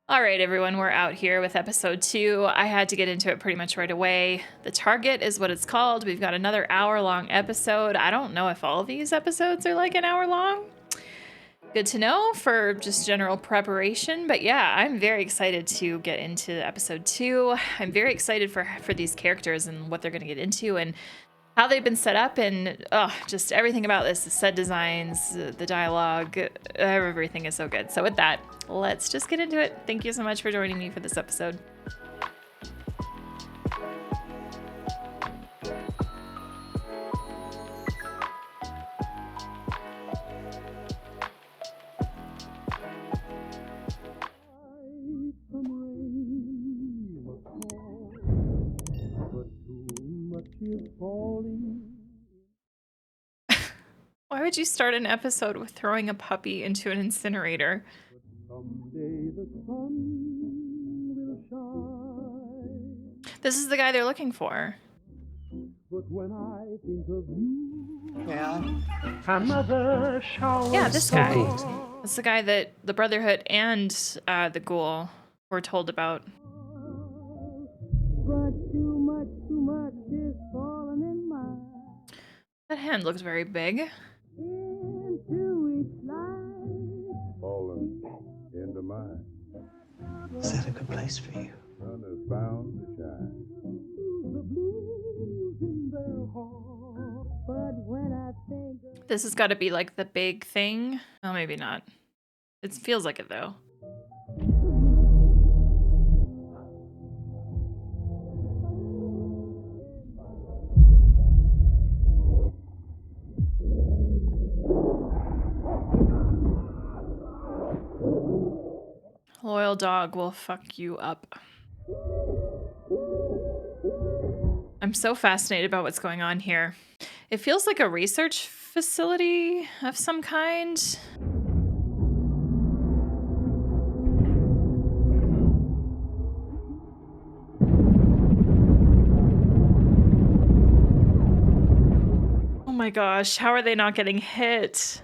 All right, everyone, we're out here with episode 2. I had to get into it pretty much right away. The Target is what it's called. We've got another hour-long episode. I don't know if all these episodes are like an hour long. Good to know for just general preparation. But yeah, I'm very excited to get into episode 2. I'm very excited for these characters and what they're going to get into and how they've been set up, and just everything about this, the set designs, the dialogue, everything is so good. So with that, let's just get into it. Thank you so much for joining me for this episode. Why would you start an episode with throwing a puppy into an incinerator? This is the guy they're looking for. Yeah, this guy. It's the guy that the Brotherhood and the Ghoul were told about. That hand looks very big. Fallen into mine. Is that a good place for you? Sun is bound to shine. This has got to be like the big thing. Oh, maybe not. It feels like it though. Loyal dog will fuck you up. I'm so fascinated about what's going on here. It feels like a research facility of some kind. Oh my gosh, how are they not getting hit?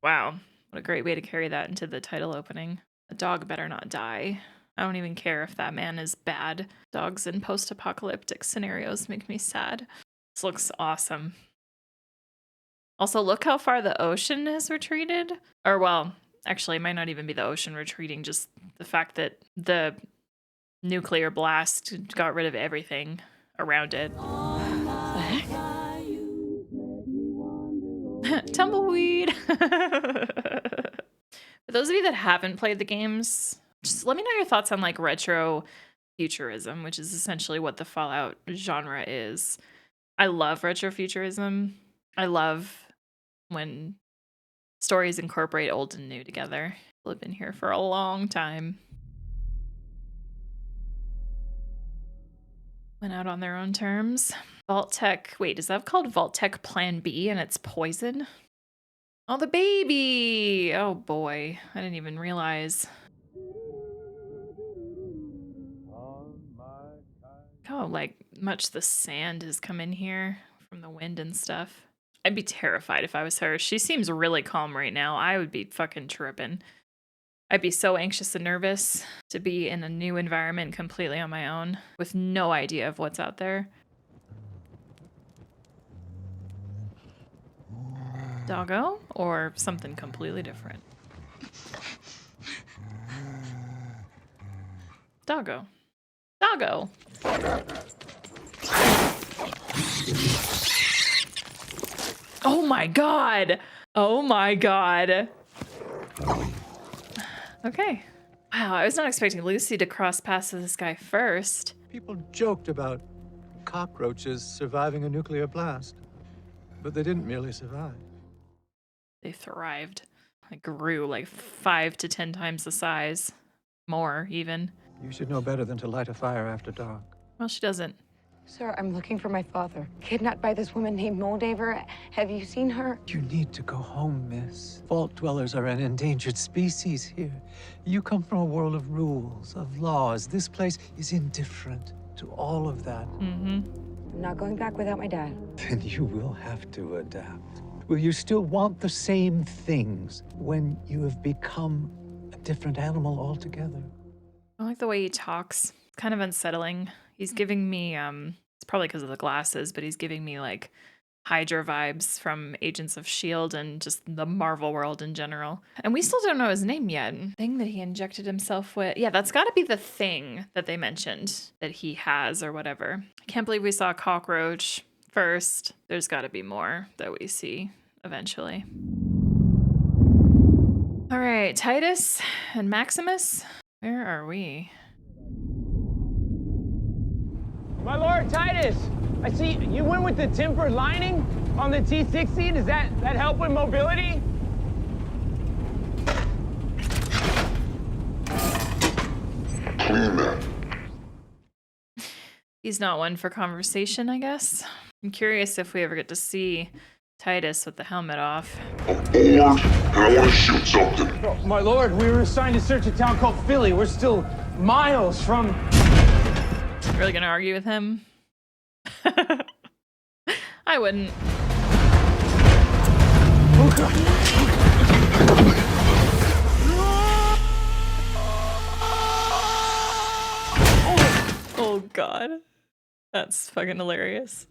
Wow. What a great way to carry that into the title opening. A dog better not die. I don't even care if that man is bad. Dogs in post-apocalyptic scenarios make me sad. This looks awesome. Also, look how far the ocean has retreated. Or, well, actually, it might not even be the ocean retreating, just the fact that the nuclear blast got rid of everything around it. The heck? Tumbleweed! For those of you that haven't played the games, just let me know your thoughts on like retro futurism, which is essentially what the Fallout genre is. I love retro futurism. I love when stories incorporate old and new together. People have been here for a long time. Went out on their own terms. Vault-Tec, wait, is that called Vault-Tec Plan B and it's poison? Oh, the baby! Oh boy, I didn't even realize. How like much the sand has come in here from the wind and stuff. I'd be terrified if I was her. She seems really calm right now. I would be fucking tripping. I'd be so anxious and nervous to be in a new environment completely on my own with no idea of what's out there. Doggo or something completely different? Doggo. Doggo. Oh my god. Oh my god. Okay. Wow, I was not expecting Lucy to cross paths with this guy first. People joked about cockroaches surviving a nuclear blast, but they didn't merely survive. They thrived. They grew like 5 to 10 times the size. More, even. You should know better than to light a fire after dark. Well, she doesn't. Sir, I'm looking for my father. Kidnapped by this woman named Moldaver. Have you seen her? You need to go home, miss. Vault dwellers are an endangered species here. You come from a world of rules, of laws. This place is indifferent to all of that. Mm-hmm. I'm not going back without my dad. Then you will have to adapt. Will you still want the same things when you have become a different animal altogether? I like the way he talks. It's kind of unsettling. He's giving me, it's probably because of the glasses, but he's giving me like Hydra vibes from Agents of S.H.I.E.L.D. and just the Marvel world in general. And we still don't know his name yet. Thing that he injected himself with. Yeah, that's got to be the thing that they mentioned that he has or whatever. I can't believe we saw a cockroach first. There's got to be more that we see eventually. All right, Titus and Maximus, where are we? My Lord Titus, I see you went with the tempered lining on the T60. Does that help with mobility? Clean that. He's not one for conversation, I guess. I'm curious if we ever get to see Titus with the helmet off. I'm bored and I want to shoot something. Oh, my Lord, we were assigned to search a town called Philly. We're still miles from... Really gonna argue with him? I wouldn't. Oh, God. Oh God. That's fucking hilarious.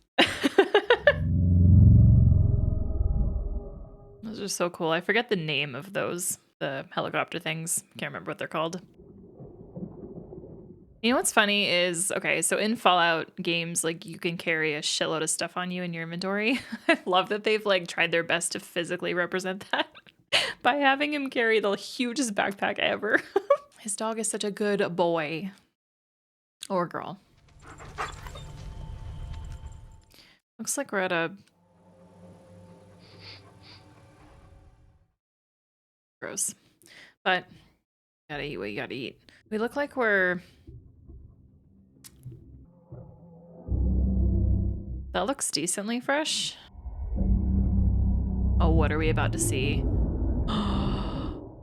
Those are so cool. I forget the name of those, the helicopter things. Can't remember what they're called. You know what's funny is, okay, so in Fallout games, like you can carry a shitload of stuff on you in your inventory. I love that they've like tried their best to physically represent that by having him carry the hugest backpack ever. His dog is such a good boy. Or girl. Looks like we're at a... Gross. But, gotta eat what you gotta eat. We look like we're... That looks decently fresh. Oh, what are we about to see?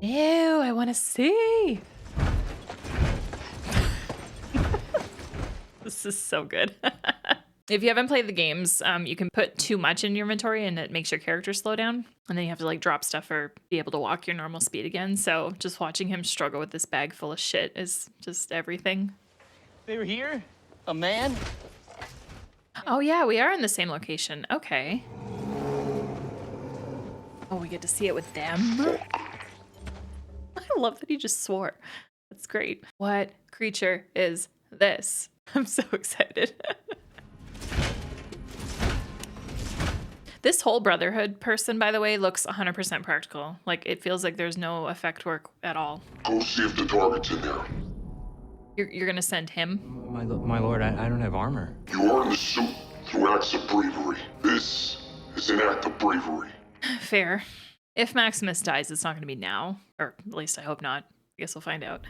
Ew, I want to see. This is so good. If you haven't played the games, you can put too much in your inventory and it makes your character slow down. And then you have to like drop stuff or be able to walk your normal speed again. So just watching him struggle with this bag full of shit is just everything. They were here? A man? Oh yeah, we are in the same location. Okay. Oh, we get to see it with them? I love that he just swore. That's great. What creature is this? I'm so excited. This whole Brotherhood person, by the way, looks 100% practical. Like, it feels like there's no effect work at all. Go see if the target's in there. You're gonna send him? My lord, I don't have armor. You earned the suit through acts of bravery. This is an act of bravery. Fair. If Maximus dies, it's not gonna be now. Or at least I hope not. I guess we'll find out.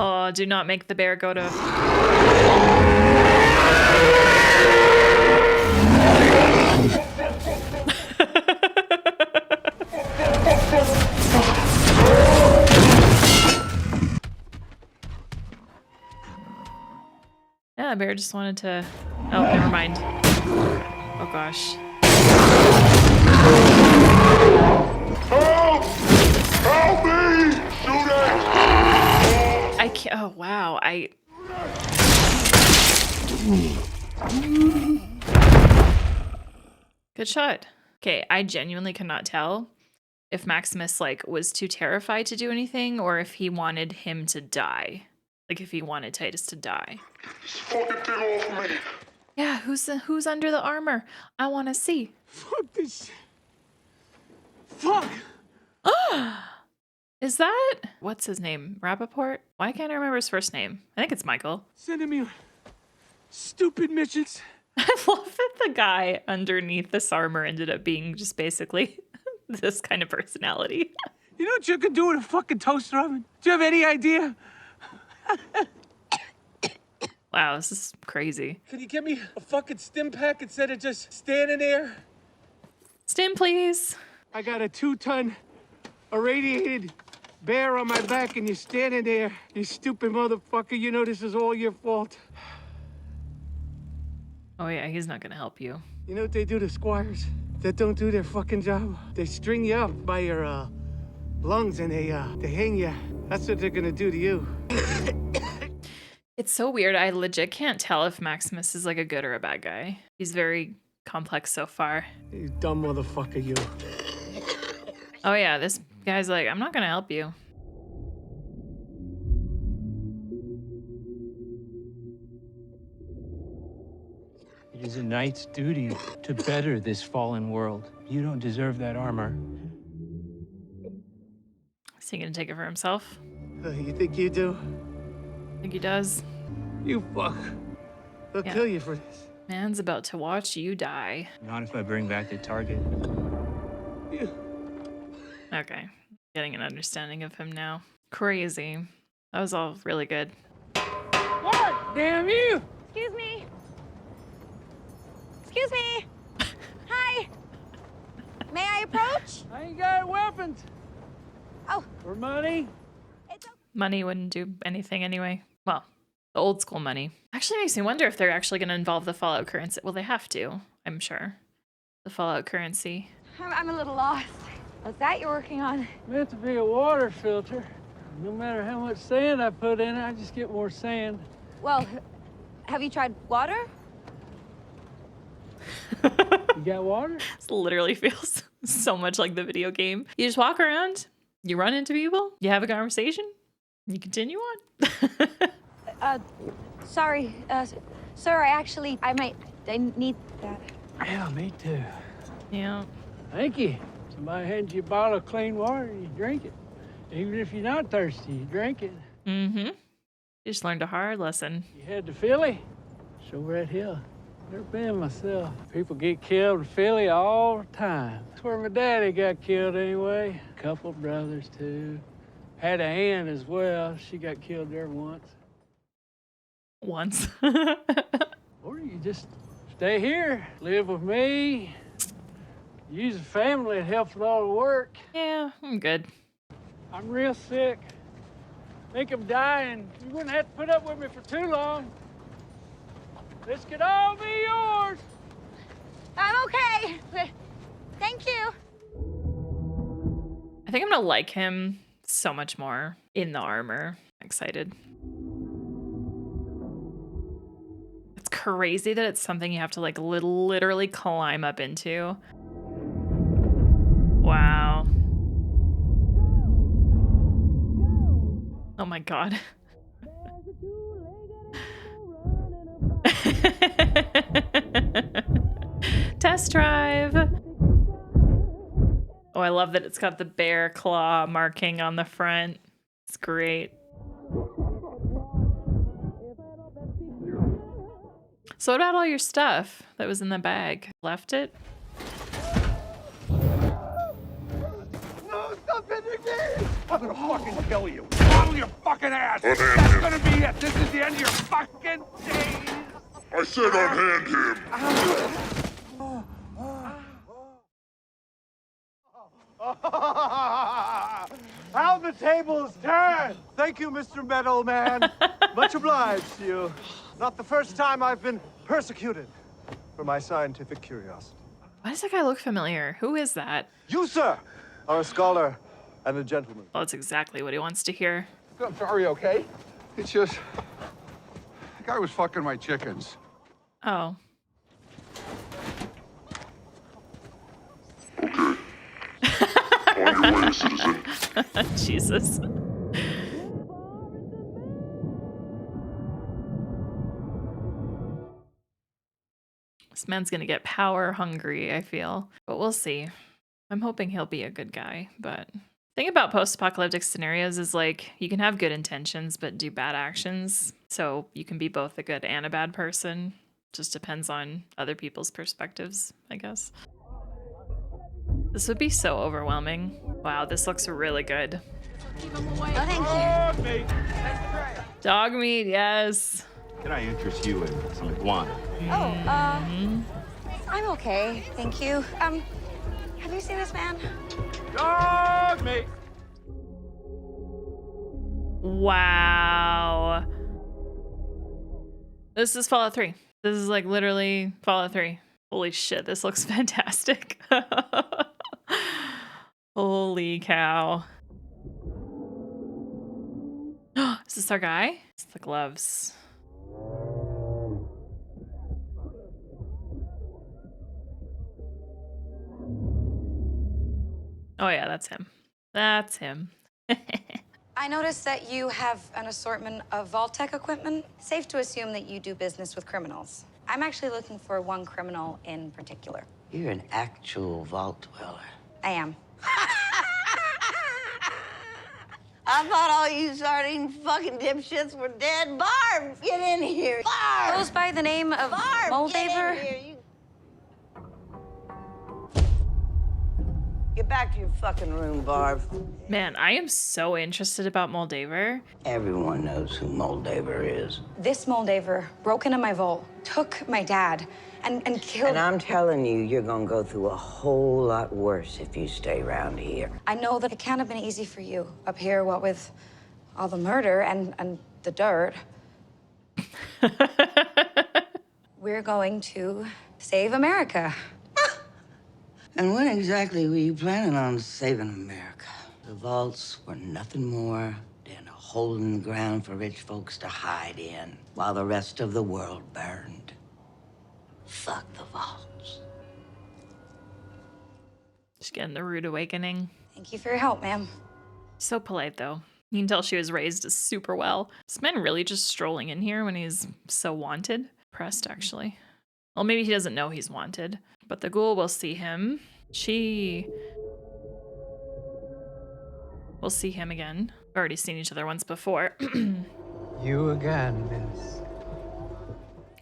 Oh, do not make the bear go to... Yeah, bear just wanted to... Oh, never mind. Oh gosh. Help! Help me! Shoot it! I can't... Oh, wow. Good shot. Okay, I genuinely cannot tell if Maximus, like, was too terrified to do anything or if he wanted him to die. Like, if he wanted Titus to die. This fucking thing off me! Yeah, who's under the armor? I want to see. Fuck this shit. Fuck! Is that... What's his name? Rappaport? Why can't I remember his first name? I think it's Michael. Sending me on stupid missions. I love that the guy underneath this armor ended up being just basically this kind of personality. You know what you could do with a fucking toaster oven? Do you have any idea? Wow, this is crazy. Can you get me a fucking stim pack instead of just standing there? Stim, please. I got a 2-ton a radiated bear on my back and you're standing there. You stupid motherfucker. You know this is all your fault. Oh yeah, he's not gonna help you. You know what they do to squires that don't do their fucking job? They string you up by your lungs and they hang you. That's what they're gonna do to you. It's so weird. I legit can't tell if Maximus is like a good or a bad guy. He's very complex so far. You dumb motherfucker, you. Oh yeah, this guy's like, I'm not gonna help you. It is a knight's duty to better this fallen world. You don't deserve that armor. Is he gonna take it for himself? You think you do? I think he does. You fuck. They'll Yeah. kill you for this. Man's about to watch you die. Not if I bring back the target. You. Okay, getting an understanding of him now. Crazy. That was all really good. What? Damn you! Excuse me. Excuse me. Hi. May I approach? I ain't got weapons. Oh, For money? it's okay. Money wouldn't do anything anyway. Well, the old school money. Actually makes me wonder if they're actually going to involve the Fallout currency. Well, they have to, I'm sure. The Fallout currency. I'm a little lost. What's that you're working on? Meant to be a water filter. No matter how much sand I put in it, I just get more sand. Well, have you tried water? You got water? This literally feels so much like the video game. You just walk around, you run into people, you have a conversation, and you continue on. Sorry, sir, I need that. Yeah, me too. Yeah. Thank you. Somebody hands you a bottle of clean water and you drink it. Even if you're not thirsty, you drink it. Mm-hmm. You just learned a hard lesson. You head to Philly? It's over that hill. Never been myself. People get killed in Philly all the time. That's where my daddy got killed anyway. A couple brothers too. Had a aunt as well. She got killed there once. Once. Or you just stay here, live with me. Use a family to help with all the work. Yeah, I'm good. I'm real sick. Think I'm dying. You wouldn't have to put up with me for too long. This could all be yours. I'm okay. Thank you. I think I'm gonna like him so much more in the armor. Excited. It's crazy that it's something you have to like literally climb up into. Wow. Oh my god. Test drive. Oh, I love that it's got the bear claw marking on the front. It's great. So what about all your stuff that was in the bag? Left it? No, stop hitting me! I'm gonna fucking kill you. Bottle your fucking ass! Unhand That's him. gonna be it! This is the end of your fucking days! I said unhand him! How the tables turn! Thank you, Mr. Meadow Man. Much obliged to you. Not the first time I've been persecuted for my scientific curiosity. Why does that guy look familiar? Who is that? You, sir, are a scholar and a gentleman. Well, that's exactly what he wants to hear. I'm sorry, okay? It's just, the guy was fucking my chickens. Oh. On your way, citizen. Jesus. This man's gonna get power hungry, I feel. But we'll see. I'm hoping he'll be a good guy, but the thing about post-apocalyptic scenarios is like you can have good intentions but do bad actions. So you can be both a good and a bad person. Just depends on other people's perspectives, I guess. This would be so overwhelming. Wow, this looks really good. Oh, thank you. Dog meat, yes. Can I interest you in some iguana? I'm okay. Thank you. Have you seen this man? Dog meat! Wow. This is Fallout 3. This is like literally Fallout 3. Holy shit, this looks fantastic. Holy cow. Is this our guy? It's the gloves. Oh yeah, that's him. That's him. I noticed that you have an assortment of Vault-Tec equipment. Safe to assume that you do business with criminals. I'm actually looking for one criminal in particular. You're an actual vault dweller. I am. I thought all you sardine fucking dipshits were dead. Barb, get in here. Barb! Goes by the name of Barb, Moldaver. get in here. Get back to your fucking room, Barb. Man, I am so interested about Moldaver. Everyone knows who Moldaver is. This Moldaver broke into my vault, took my dad, and killed... And I'm telling you, you're gonna go through a whole lot worse if you stay around here. I know that it can't have been easy for you up here, what with all the murder and the dirt. We're going to save America. And when exactly were you planning on saving America? The vaults were nothing more than a hole in the ground for rich folks to hide in while the rest of the world burned. Fuck the vaults. She's getting the rude awakening. Thank you for your help, ma'am. So polite, though. You can tell she was raised super well. This man really just strolling in here when he's so wanted? Pressed, actually. Well, maybe he doesn't know he's wanted, but the ghoul will see him. We'll see him again. We've already seen each other once before. You again, miss.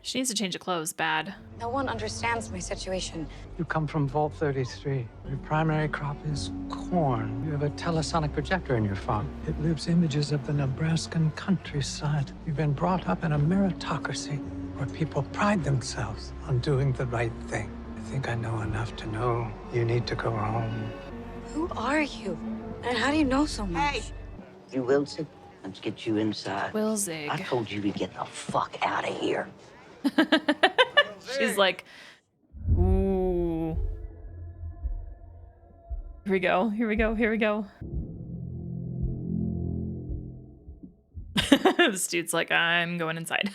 She needs to change of clothes, bad. No one understands my situation. You come from Vault 33. Your primary crop is corn. You have a telesonic projector in your farm. It lives images of the Nebraskan countryside. You've been brought up in a meritocracy where people pride themselves on doing the right thing. I think I know enough to know you need to go home. Who are you? And how do you know so much? Hey! You Wilson, let's get you inside. Wilzig. I told you to get the fuck out of here. She's like, ooh. Here we go, here we go, here we go. This dude's like, I'm going inside.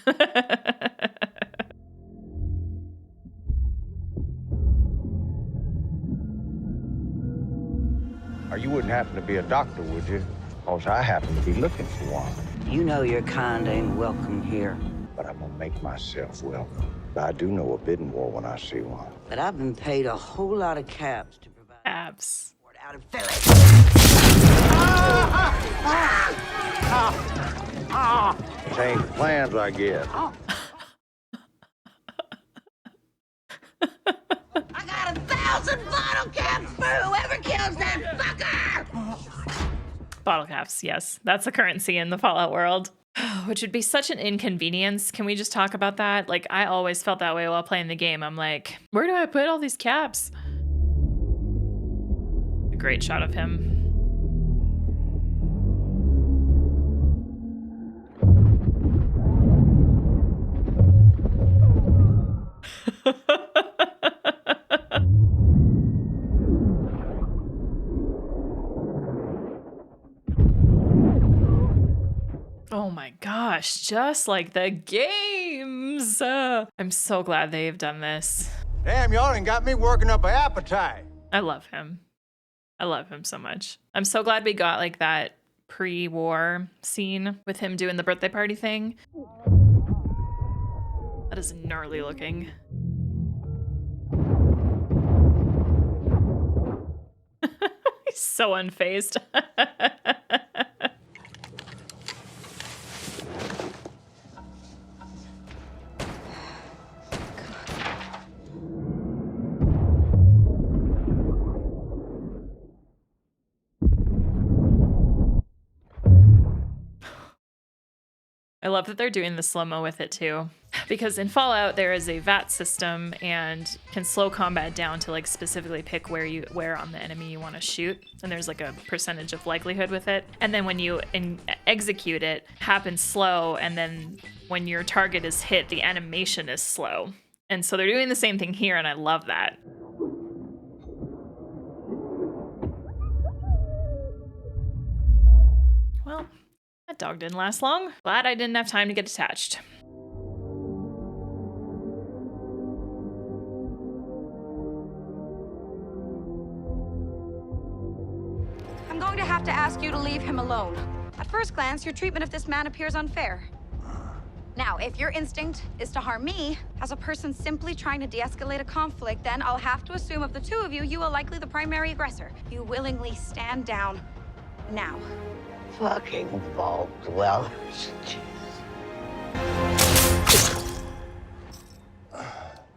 You wouldn't happen to be a doctor, would you? Because I happen to be looking for one. You know your kind ain't welcome here. But I'm gonna make myself welcome. I do know a bidding war when I see one. But I've been paid a whole lot of cabs to provide abs out of Philly. Change plans, I guess. I got 1,000 bottle caps for whoever kills that fucker! Bottle caps, yes. That's the currency in the Fallout world. Which would be such an inconvenience. Can we just talk about that? Like, I always felt that way while playing the game. I'm like, where do I put all these caps? A great shot of him. Oh my gosh, just like the games. I'm so glad they've done this. Damn, y'all ain't got me working up an appetite. I love him. I love him so much. I'm so glad we got like that pre-war scene with him doing the birthday party thing. That is gnarly looking. He's so unfazed. I love that they're doing the slow-mo with it too. Because in Fallout, there is a VAT system and can slow combat down to like specifically pick where on the enemy you want to shoot. And there's like a percentage of likelihood with it. And then when you execute it, happens slow. And then when your target is hit, the animation is slow. And so they're doing the same thing here, and I love that. Well, that dog didn't last long. Glad I didn't have time to get attached. I'm going to have to ask you to leave him alone. At first glance, your treatment of this man appears unfair. Now, if your instinct is to harm me, as a person simply trying to de-escalate a conflict, then I'll have to assume of the two of you, you are likely the primary aggressor. You willingly stand down now. Fucking vault dwellers.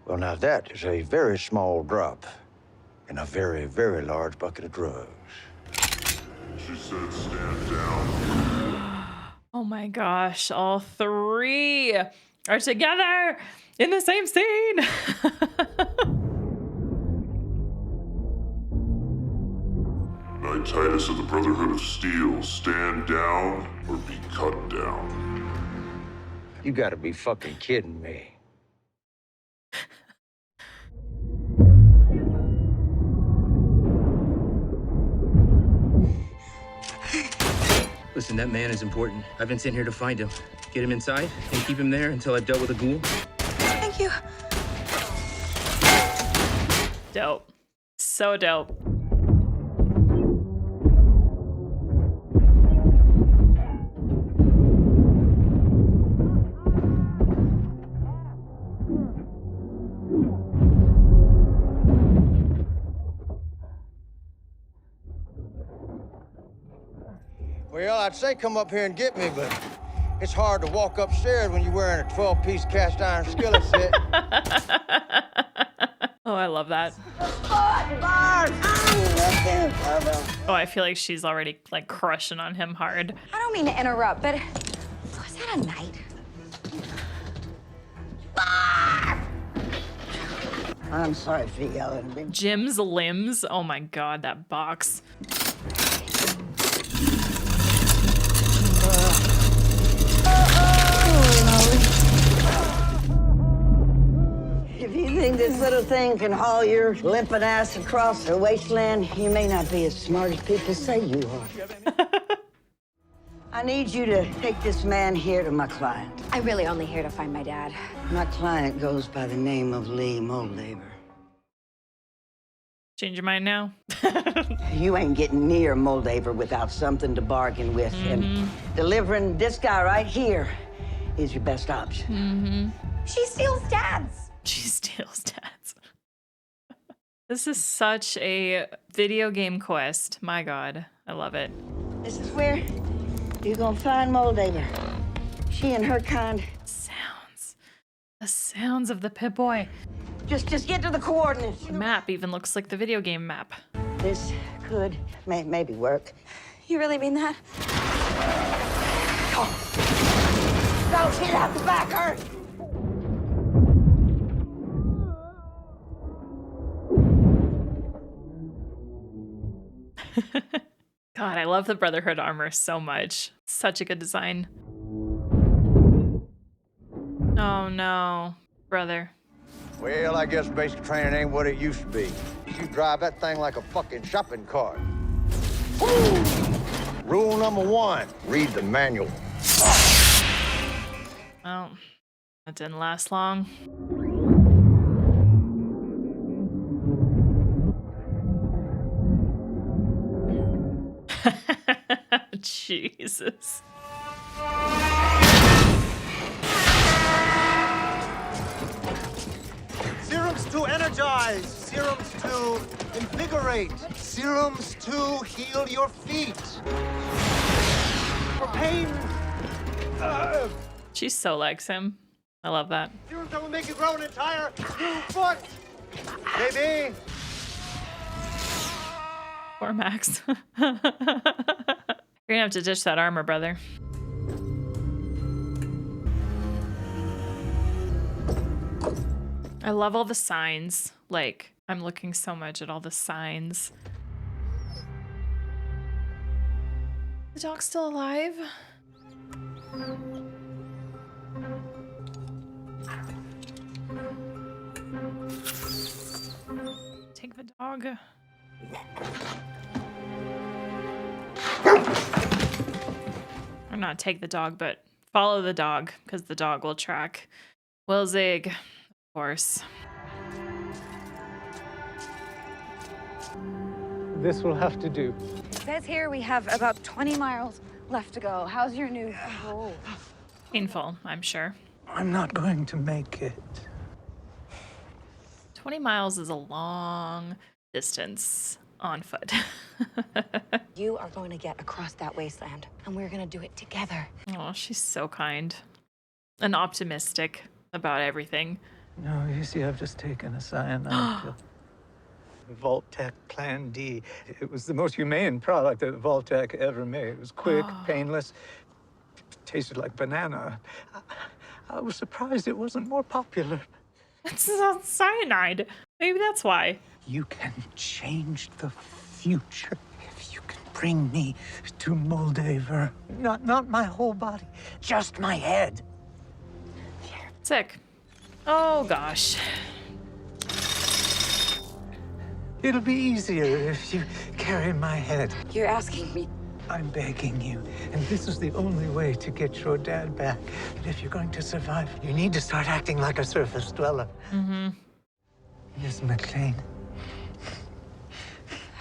Well, now that is a very small drop in a very, very large bucket of drugs. She said stand down. Oh my gosh, all three are together in the same scene. Knight Titus of the Brotherhood of Steel, stand down or be cut down. You gotta be fucking kidding me. Listen, that man is important. I've been sent here to find him. Get him inside and keep him there until I've dealt with the ghoul. Thank you. Dope. So dope. Well, I'd say come up here and get me, but it's hard to walk upstairs when you're wearing a 12-piece cast iron skillet set. Oh, I love that. Oh, I feel like she's already like crushing on him hard. I don't mean to interrupt, but was that a knight? I'm sorry for yelling. Jim's limbs. Oh my god, that box. If you think this little thing can haul your limping ass across the wasteland, you may not be as smart as people say you are. I need you to take this man here to my client. I'm really only here to find my dad. My client goes by the name of Lee Moldaver. Change your mind now? You ain't getting near Moldaver without something to bargain with. And delivering this guy right here is your best option. She steals dads. She steals dads. This is such a video game quest. My god, I love it. This is where you're gonna find Moldaver. She and her kind. Sounds. The sounds of the Pip-Boy. Just get to the coordinates. The map even looks like the video game map. This could maybe work. You really mean that? Don't get out the back, hurt! God, I love the Brotherhood armor so much. Such a good design. Oh no, brother. Well, I guess basic training ain't what it used to be. You drive that thing like a fucking shopping cart. Woo! Rule number 1, read the manual. Well, that didn't last long. Jesus. Serums to energize, serums to invigorate, serums to heal your feet. For pain. She so likes him. I love that. Serums that will make you grow an entire new foot. Baby. Poor Max. You're gonna have to ditch that armor, brother. I love all the signs. Like, I'm looking so much at all the signs. The dog's still alive? Take the dog. Or not take the dog, but follow the dog, because the dog will track Will Zig, of course. This will have to do. It says here we have about 20 miles left to go. How's your new... Oh. Painful, I'm sure. I'm not going to make it. 20 miles is a long distance on foot. You are going to get across that wasteland, and we're going to do it together. Oh, she's so kind and optimistic about everything. No, you see, I've just taken a cyanide pill. Vault-Tec Plan D. It was the most humane product that Vault-Tec ever made. It was quick, painless, tasted like banana. I was surprised it wasn't more popular. It's not cyanide. Maybe that's why. You can change the future if you can bring me to Moldaver. Not my whole body, just my head. Sick. Oh, gosh. It'll be easier if you carry my head. You're asking me. I'm begging you, and this is the only way to get your dad back. But if you're going to survive, you need to start acting like a surface dweller. Mm-hmm. Miss McLean.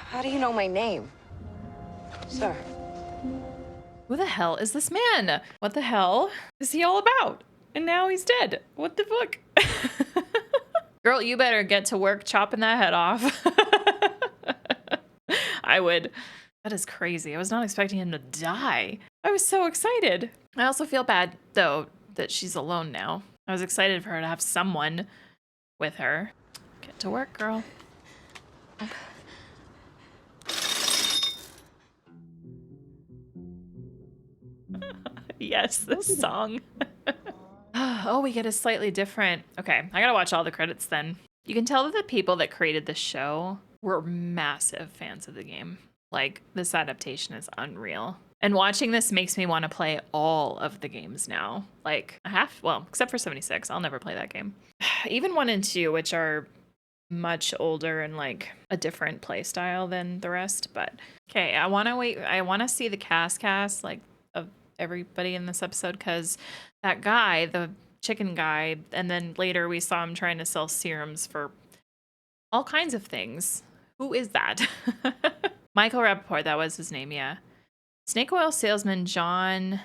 How do you know my name, sir? Who the hell is this man? What the hell is he all about? And now he's dead. What the fuck? Girl, you better get to work chopping that head off. I would. That is crazy. I was not expecting him to die. I was so excited. I also feel bad, though, that she's alone now. I was excited for her to have someone with her. Get to work, girl. Yes, this song. Oh, we get a slightly different... Okay, I gotta watch all the credits then. You can tell that the people that created the show were massive fans of the game. Like, this adaptation is unreal. And watching this makes me want to play all of the games now. Like, well, except for 76. I'll never play that game. Even 1 and 2, which are much older and like a different play style than the rest. But, okay, I want to see the cast, like, of everybody in this episode, because that guy, the chicken guy, and then later we saw him trying to sell serums for all kinds of things. Who is that? Michael Rappaport, that was his name, yeah. Snake oil salesman John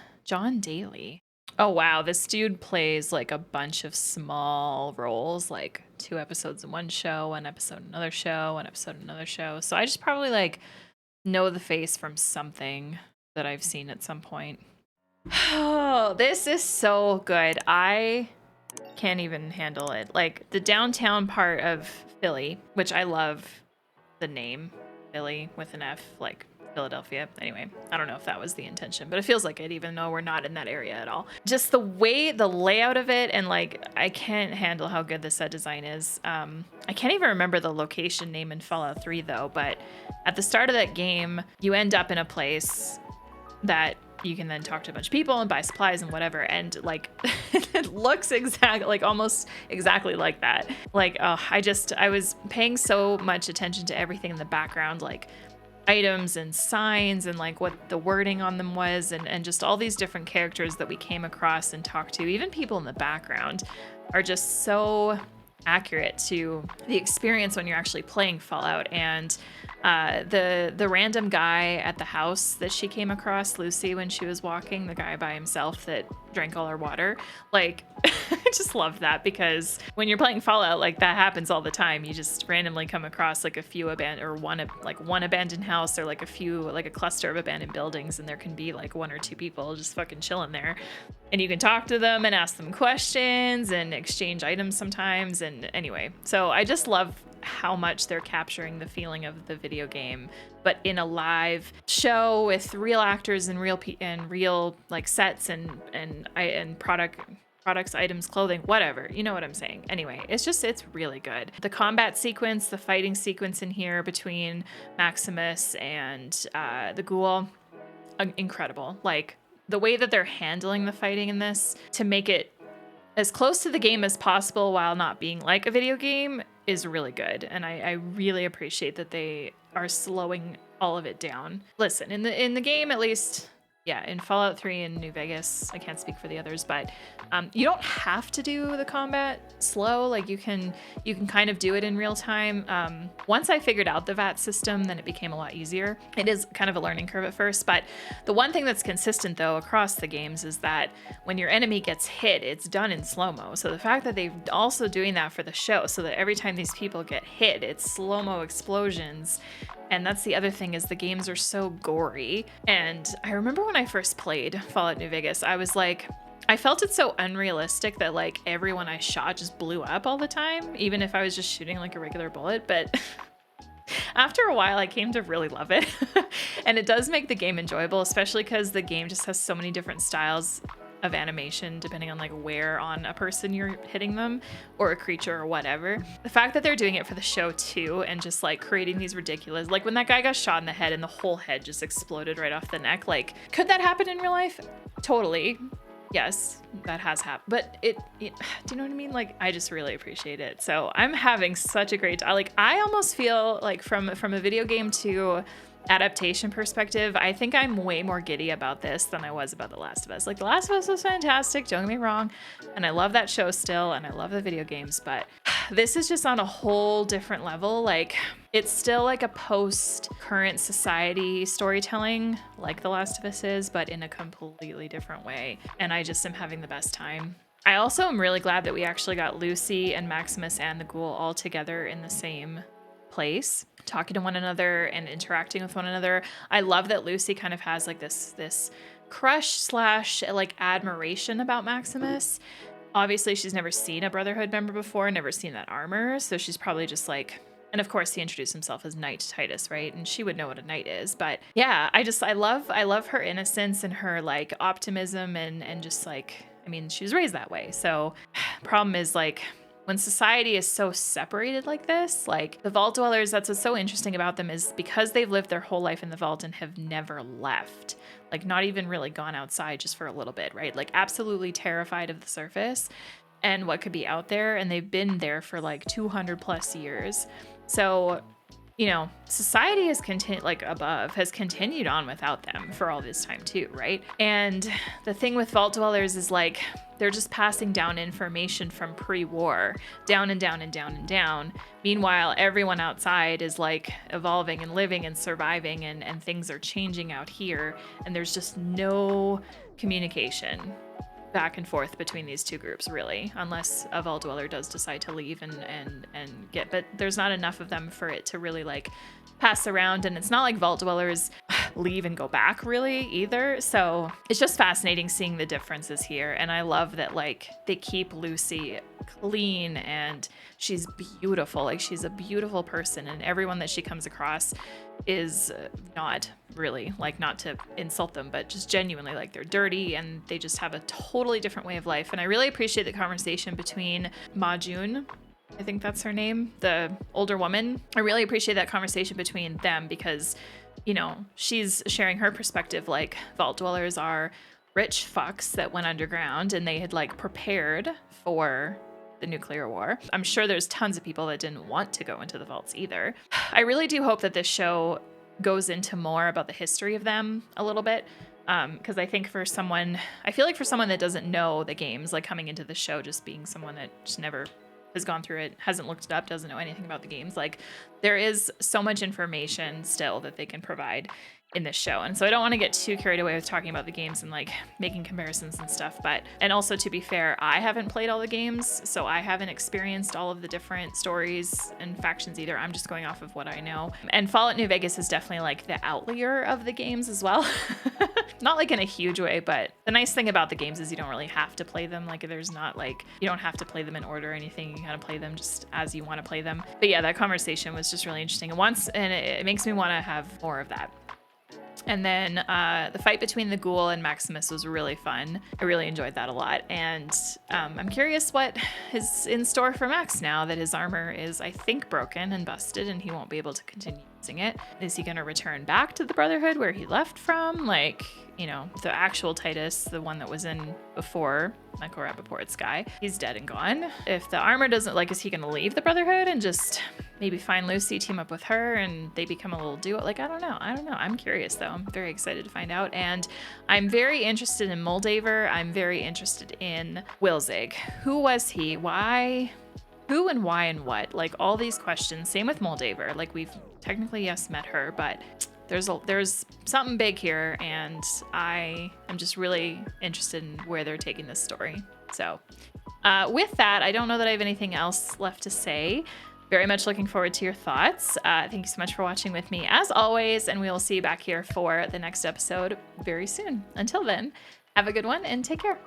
Daly. Oh, wow. This dude plays like a bunch of small roles, like 2 episodes in one show, 1 episode in another show, 1 episode in another show. So I just probably like know the face from something that I've seen at some point. Oh, this is so good. I can't even handle it. Like the downtown part of Philly, which I love the name. Philly with an F, like Philadelphia. Anyway, I don't know if that was the intention, but it feels like it, even though we're not in that area at all. Just the way, the layout of it, and like, I can't handle how good the set design is. I can't even remember the location name in Fallout 3 though, but at the start of that game, you end up in a place that you can then talk to a bunch of people and buy supplies and whatever. And like, it looks exactly like almost exactly like that. Like, I was paying so much attention to everything in the background, like items and signs and like what the wording on them was, and just all these different characters that we came across and talked to, even people in the background, are just so accurate to the experience when you're actually playing Fallout. And the random guy at the house that she came across, Lucy, when she was walking, the guy by himself that drank all her water, like I just love that, because when you're playing Fallout, like that happens all the time. You just randomly come across like a few one abandoned house, or like a cluster of abandoned buildings, and there can be like 1 or 2 people just fucking chilling there, and you can talk to them and ask them questions and exchange items sometimes. And anyway, so I just love how much they're capturing the feeling of the video game, but in a live show with real actors and real like sets and product products, items, clothing, whatever. You know what I'm saying. Anyway, it's really good. The combat sequence, the fighting sequence in here between Maximus and the ghoul, incredible. Like, the way that they're handling the fighting in this to make it as close to the game as possible while not being like a video game is really good. And I really appreciate that they are slowing all of it down. Listen, in the game, at least, yeah, in Fallout 3 and New Vegas, I can't speak for the others, but you don't have to do the combat slow. Like, you can kind of do it in real time. Once I figured out the VAT system, then it became a lot easier. It is kind of a learning curve at first, but the one thing that's consistent though across the games is that when your enemy gets hit, it's done in slow-mo. So the fact that they're also doing that for the show, so that every time these people get hit, it's slow-mo explosions. And that's the other thing, is the games are so gory. And I remember when I first played Fallout New Vegas, I was like, I felt it so unrealistic that like everyone I shot just blew up all the time, even if I was just shooting like a regular bullet. But after a while, I came to really love it. And it does make the game enjoyable, especially because the game just has so many different styles of animation depending on like where on a person you're hitting them, or a creature or whatever. The fact that they're doing it for the show too, and just like creating these ridiculous, like when that guy got shot in the head and the whole head just exploded right off the neck, like, could that happen in real life? Totally. Yes, that has happened, but it do you know what I mean? Like, I just really appreciate it. So I'm having such a great time. Like, I almost feel like from a video game to adaptation perspective, I think I'm way more giddy about this than I was about The Last of Us. Like, The Last of Us was fantastic, don't get me wrong, and I love that show still, and I love the video games, but this is just on a whole different level. Like, it's still like a post-current society storytelling, like The Last of Us is, but in a completely different way, and I just am having the best time. I also am really glad that we actually got Lucy and Maximus and the ghoul all together in the same place, talking to one another and interacting with one another. I love that Lucy kind of has like this crush slash like admiration about Maximus. Obviously, she's never seen a Brotherhood member before, never seen that armor, so she's probably just like, and of course he introduced himself as Knight Titus, right? And she would know what a knight is. But yeah, I love her innocence and her like optimism and just like, I mean, she was raised that way. So problem is, like, when society is so separated like this, like the Vault Dwellers, that's what's so interesting about them, is because they've lived their whole life in the vault and have never left, like not even really gone outside just for a little bit, right? Like absolutely terrified of the surface and what could be out there. And they've been there for like 200 plus years. So, you know, society has continued on without them for all this time too, right? And the thing with Vault Dwellers is like, they're just passing down information from pre-war, down and down and down and down. Meanwhile, everyone outside is like evolving and living and surviving, and things are changing out here, and there's just no communication back and forth between these two groups, really, unless a Vault Dweller does decide to leave and get, but there's not enough of them for it to really like pass around, and it's not like Vault Dwellers leave and go back really either. So it's just fascinating seeing the differences here, and I love that like they keep Lucy clean and she's beautiful. Like, she's a beautiful person, and everyone that she comes across is not really, like, not to insult them, but just genuinely like they're dirty and they just have a totally different way of life. And I really appreciate the conversation between Ma June, I think that's her name, the older woman. I really appreciate that conversation between them because, you know, she's sharing her perspective. Like, Vault Dwellers are rich fucks that went underground and they had like prepared for the nuclear war. I'm sure there's tons of people that didn't want to go into the vaults either. I really do hope that this show goes into more about the history of them a little bit. Because I think for someone that doesn't know the games, like coming into the show, just being someone that just never has gone through it, hasn't looked it up, doesn't know anything about the games, like there is so much information still that they can provide in this show. And so I don't want to get too carried away with talking about the games and like making comparisons and stuff, but, and also to be fair, I haven't played all the games, so I haven't experienced all of the different stories and factions either. I'm just going off of what I know. And Fallout New Vegas is definitely like the outlier of the games as well. Not like in a huge way, but the nice thing about the games is you don't really have to play them. Like, there's not like, you don't have to play them in order or anything. You kind of play them just as you want to play them. But yeah, that conversation was just really interesting. And it makes me want to have more of that. And then the fight between the ghoul and Maximus was really fun. I really enjoyed that a lot. And I'm curious what is in store for Max now that his armor is, I think, broken and busted and he won't be able to continue using it. Is he going to return back to the Brotherhood where he left from? Like, you know, the actual Titus, the one that was in before Michael Rappaport's guy, he's dead and gone. If the armor doesn't, like, is he going to leave the Brotherhood and just maybe find Lucy, team up with her, and they become a little duo? Like, I don't know. I'm curious, though. I'm very excited to find out. And I'm very interested in Moldaver. I'm very interested in Wilzig. Who was he? Why? Who and why and what? Like, all these questions. Same with Moldaver. Like, we've technically, yes, met her, but there's something big here, and I am just really interested in where they're taking this story. So with that, I don't know that I have anything else left to say. Very much looking forward to your thoughts. Thank you so much for watching with me as always, and we will see you back here for the next episode very soon. Until then, have a good one and take care.